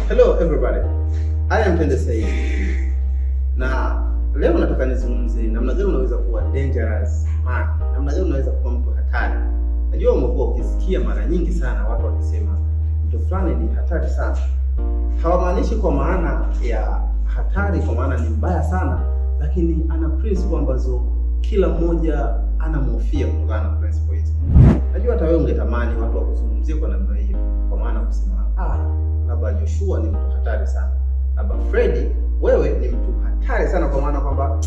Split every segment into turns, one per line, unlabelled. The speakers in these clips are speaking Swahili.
Hello everybody. I am Pende Said. Na leo nataka nizungumzie namna gani unaweza kuwa dangerous man. Namna gani unaweza kuwa mtu hatari. Najua umekuwa ukisikia mara nyingi sana watu wakisema mtu fulani ni hatari sana. Hawamaanishi kwa maana ya hatari kwa maana ni mbaya sana, lakini ana principle ambazo kila mmoja anamhofia kutokana na principle hizo. Najua hata wewe ungetamani watu wakuzungumzie kwa namna hiyo, kwa maana kusema labda Joshua ni mtu hatari sana, labda Freddy wewe ni mtu hatari sana, kwa maana kwamba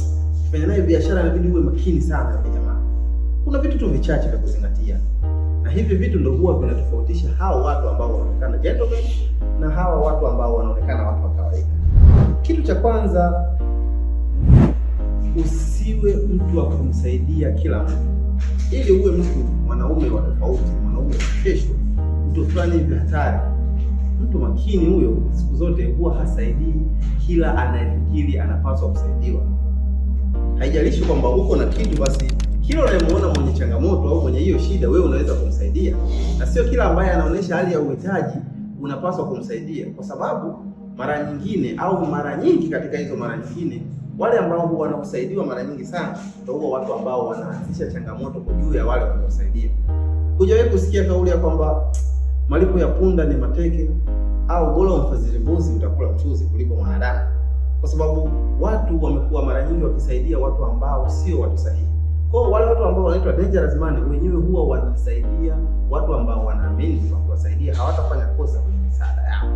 kufanya naye biashara inabidi uwe makini sana na jamaa. Kuna vitu tu vichache vya kuzingatia, na hivi vitu ndio huwa vinatofautisha hao watu ambao wanaonekana gentlemen na hawa watu ambao wanaonekana watu wa kawaida. Kitu cha kwanza, usiwe mtu wa kumsaidia kila mtu. Ili uwe mtu mwanaume wa tofauti, mwanaume special, mtu fulani hivi hatari, mtu makini, huyo siku zote huwa hasaidii kila anayefikiri anapaswa kusaidiwa. Haijalishi kwamba uko na kitu, basi kila unayemuona mwenye changamoto au mwenye hiyo shida wewe unaweza kumsaidia, na sio kila ambaye anaonyesha hali ya uhitaji unapaswa kumsaidia, kwa sababu mara nyingine au mara nyingi katika hizo mara nyingine wale ambao huwa wanakusaidiwa mara nyingi sana ndio huwa watu ambao wanaanzisha changamoto kwa juu ya wale wanaosaidia. Hujawahi kusikia kauli ya kwamba malipo ya punda ni mateke, au bora umfadhili mbuzi utakula mchuzi kuliko mwanadamu? Kwa sababu watu wamekuwa mara nyingi wakisaidia watu ambao sio watu sahihi. Kwa hiyo wale watu ambao wanaitwa dangerous man wenyewe huwa wanasaidia watu ambao wanaamini kwa kuwasaidia hawatafanya kosa kwenye misaada yao.